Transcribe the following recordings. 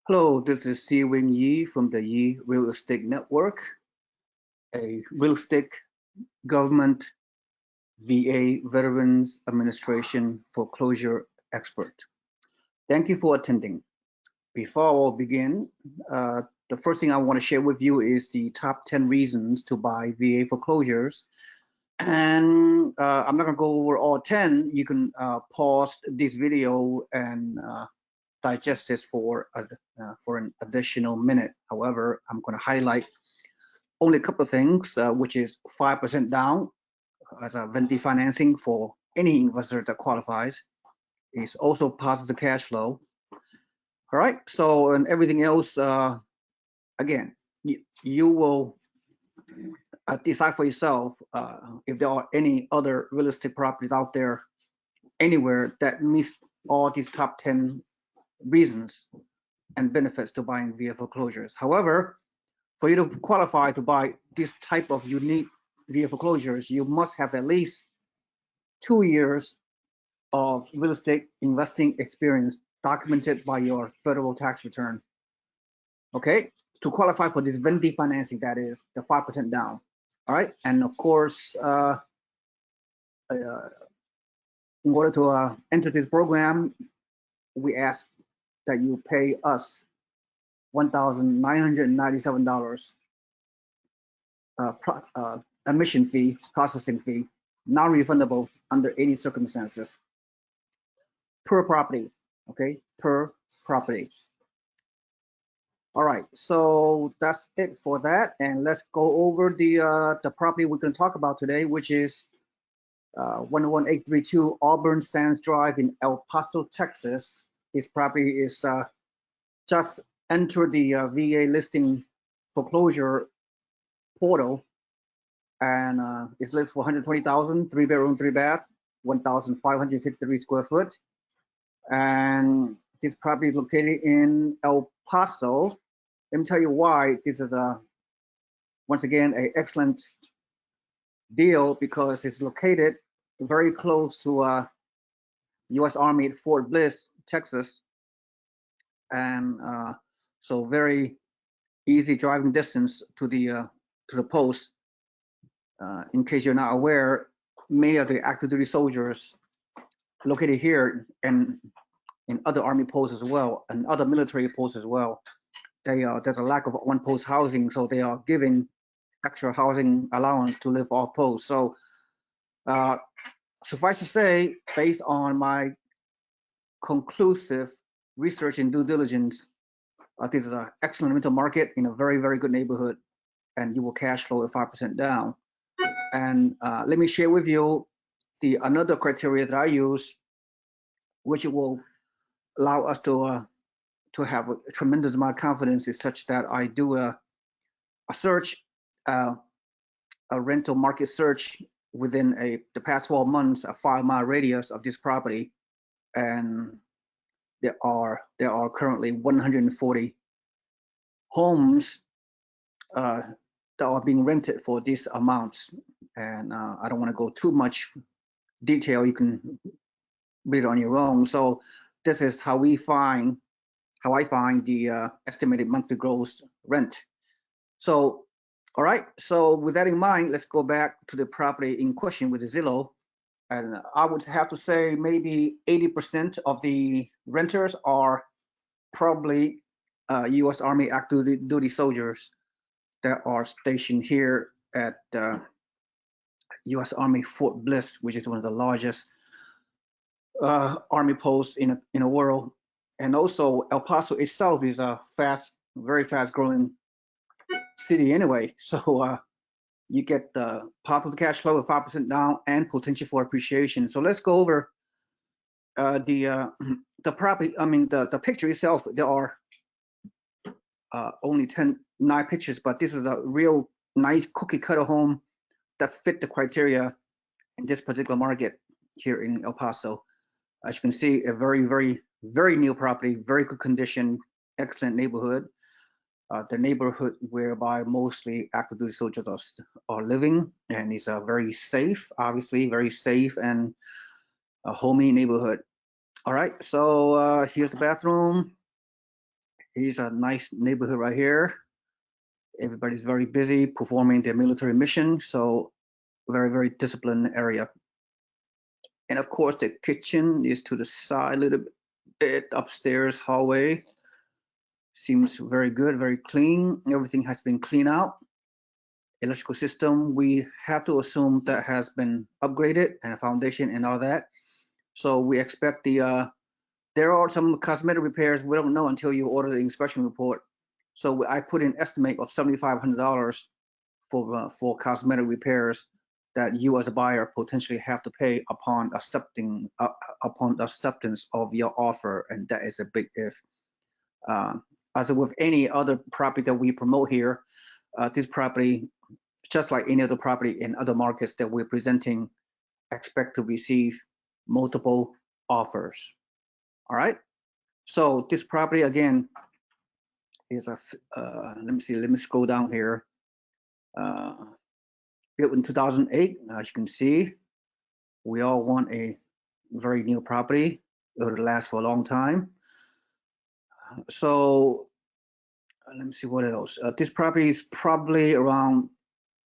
Hello, this is Seewing Yee from the Yee Real Estate Network, a real estate government VA Veterans Administration foreclosure expert. Thank you for attending. Before I begin, the first thing I want to share with you is the top 10 reasons to buy VA foreclosures. And I'm not going to go over all 10. You can pause this video and digest this for an additional minute. However, I'm going to highlight only a couple of things, which is 5% down as a Vendee Financing for any investor that qualifies. Is also positive cash flow. All right, so and everything else, again, you will decide for yourself if there are any other real estate properties out there anywhere that meets all these top 10 reasons and benefits to buying VA foreclosures. However, for you to qualify to buy this type of unique VA foreclosures, you must have at least 2 years of real estate investing experience documented by your federal tax return. Okay, to qualify for this Vendee financing, that is the 5% down. All right, and of course, in order to enter this program, we ask that you pay us $1,997 admission fee, processing fee, non-refundable under any circumstances per property. Okay, per property. All right, so that's it for that, and let's go over the property we're going to talk about today, which is 11832 Auburn Sands Drive in El Paso, Texas. This property is just entered the VA listing foreclosure portal, and it's listed for $120,000, 3-bedroom, 3-bath, 1,553 square foot, and this property is located in El Paso. Let me tell you why this is once again an excellent deal, because it's located very close to U.S. Army at Fort Bliss, Texas, and so very easy driving distance to the post. In case you're not aware, many of the active duty soldiers located here and in other Army posts as well, and other military posts as well, there's a lack of on-post housing, so they are giving extra housing allowance to live off post. So suffice to say, based on my conclusive research and due diligence, this is an excellent rental market in a very, very good neighborhood, and you will cash flow at 5% down. And let me share with you another criteria that I use, which will allow us to have a tremendous amount of confidence, is such that I do a search, a rental market search within the past 12 months, a 5-mile radius of this property, and there are currently 140 homes that are being rented for these amounts. And I don't want to go too much detail. You can read it on your own. So this is how I find the estimated monthly gross rent. So, all right. So with that in mind, let's go back to the property in question with the Zillow. And I would have to say maybe 80% of the renters are probably U.S. Army active duty soldiers that are stationed here at U.S. Army Fort Bliss, which is one of the largest Army posts in the world. And also El Paso itself is a very fast growing city anyway. So you get the positive cash flow of 5% down and potential for appreciation. So let's go over the property. I mean the picture itself. There are only 9 pictures, but this is a real nice cookie cutter home that fit the criteria in this particular market here in El Paso. As you can see, a very, very, very new property, very good condition, excellent neighborhood. The neighborhood whereby mostly active duty soldiers are living, and it's a very safe, obviously very safe and a homey neighborhood. All right, so here's the bathroom, Here's a nice neighborhood right here. Everybody's very busy performing their military mission, so very, very disciplined area. And of course, the kitchen is to the side a little bit, upstairs hallway. Seems very good, very clean. Everything has been cleaned out. Electrical system, we have to assume that has been upgraded and a foundation and all that. So we expect there are some cosmetic repairs we don't know until you order the inspection report. So I put an estimate of $7,500 for cosmetic repairs that you as a buyer potentially have to pay upon acceptance of your offer, and that is a big if. As with any other property that we promote here, this property, just like any other property in other markets that we're presenting, expect to receive multiple offers. All right. So this property again is a let me scroll down here. Built in 2008. As you can see, we all want a very new property. It'll last for a long time. So let me see what else. This property is probably around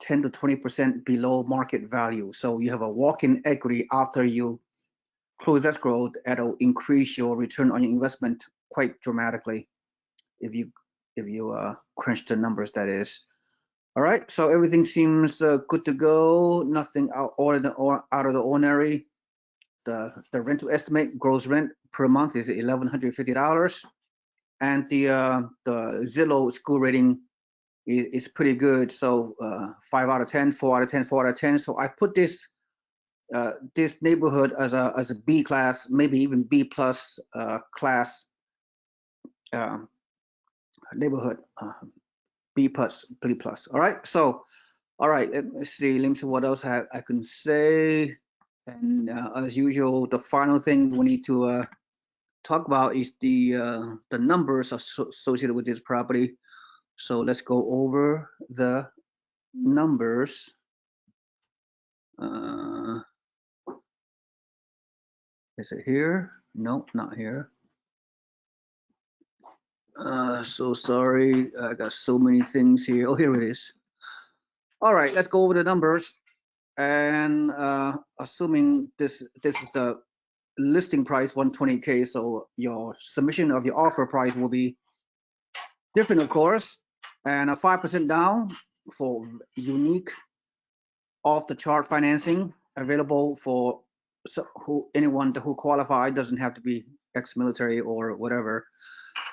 10 to 20% below market value. So you have a walk-in equity after you close escrow that'll increase your return on your investment quite dramatically if you crunch the numbers, that is. All right, so everything seems good to go. Nothing out of the ordinary. The rental estimate, gross rent per month is $1,150, and the Zillow school rating is pretty good. So 5 out of 10, 4 out of 10, 4 out of 10. So I put this this neighborhood as a B class, maybe even B plus class neighborhood. B plus, B plus. All right. So, all right. Let me see what else I can say. And as usual, the final thing we need to talk about is the numbers associated with this property. So let's go over the numbers. Is it here? No, not here. So sorry, I got so many things here. Oh, here it is. All right, let's go over the numbers. And assuming this is the listing price, 120K, so your submission of your offer price will be different, of course, and a 5% down for unique off-the-chart financing available for anyone who qualify. Doesn't have to be ex-military or whatever.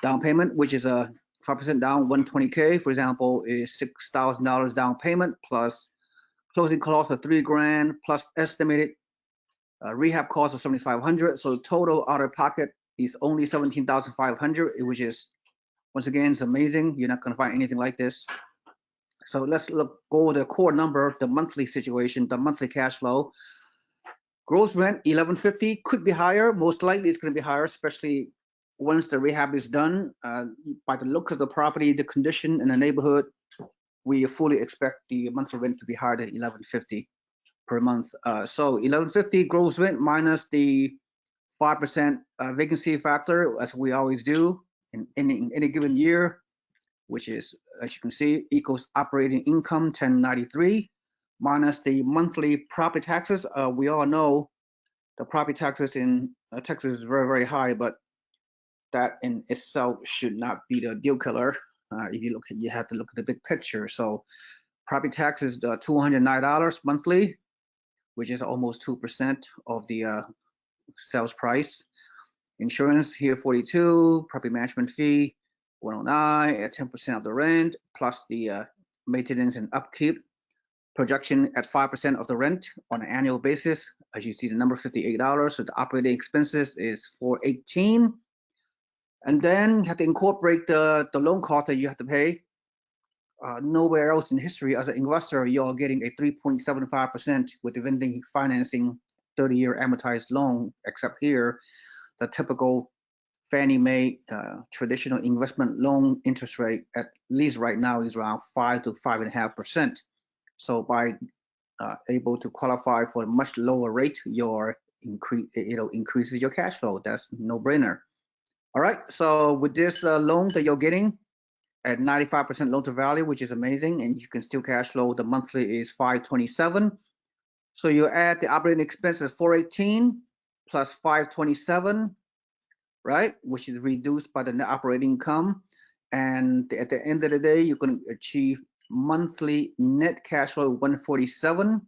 Down payment, which is a 5% down, 120K, for example, is $6,000 down payment plus closing costs of $3,000 plus estimated rehab cost of $7,500. So total out of pocket is only $17,500, which is, once again, it's amazing. You're not going to find anything like this. So let's go over the core number, the monthly situation, the monthly cash flow. Gross rent $1,150 could be higher. Most likely it's going to be higher, especially once the rehab is done. By the look of the property, the condition in the neighborhood, we fully expect the monthly rent to be higher than $1,150 per month. So $1,150 gross rent minus the 5% vacancy factor, as we always do in any given year, which is, as you can see, equals operating income 1093 minus the monthly property taxes. We all know the property taxes in Texas is very, very high, but that in itself should not be the deal killer. If you look at, you have to look at the big picture. So property taxes, $209 monthly, which is almost 2% of the sales price. Insurance here 42, property management fee 109 at 10% of the rent, plus the maintenance and upkeep. Projection at 5% of the rent on an annual basis. As you see, the number $58. So the operating expenses is $418. And then you have to incorporate the loan cost that you have to pay. Nowhere else in history as an investor, you're getting a 3.75% with the vending financing 30-year amortized loan, except here, the typical Fannie Mae traditional investment loan interest rate, at least right now, is around 5 to 5.5%. So by able to qualify for a much lower rate, your increases your cash flow. That's no brainer. All right, so with this loan that you're getting at 95% loan to value, which is amazing, and you can still cash flow, the monthly is 527. So you add the operating expenses 418 plus 527, right, which is reduced by the net operating income. And at the end of the day, you're going to achieve monthly net cash flow 147.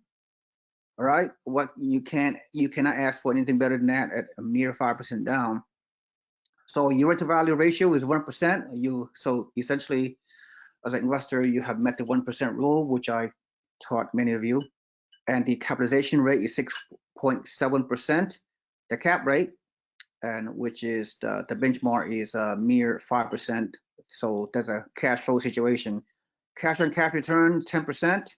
All right, what you cannot ask for anything better than that at a mere 5% down. So your rent to value ratio is 1%. So essentially, as an investor, you have met the 1% rule, which I taught many of you. And the capitalization rate is 6.7%. The cap rate, and which is the benchmark, is a mere 5%. So that's a cash flow situation. Cash on cash return 10%.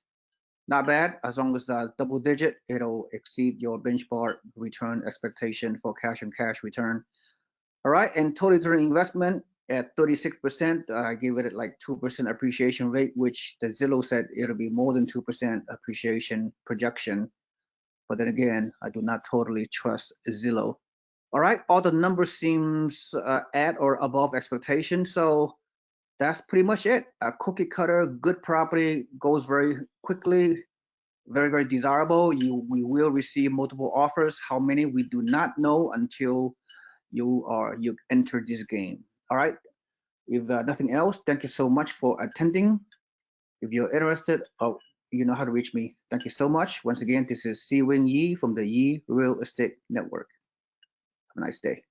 Not bad. As long as double digit, it'll exceed your benchmark return expectation for cash on cash return. All right, and total return investment at 36%. I give it like 2% appreciation rate, which the Zillow said it'll be more than 2% appreciation projection. But then again, I do not totally trust Zillow. All right, all the numbers seems at or above expectation. So that's pretty much it. A cookie cutter, good property, goes very quickly, very, very desirable. We will receive multiple offers. How many, we do not know until you enter this game. All right, if nothing else, thank you so much for attending. If you're interested, you know how to reach me. Thank you so much. Once again, this is Seewing Yee from the Yee Real Estate Network. Have a nice day.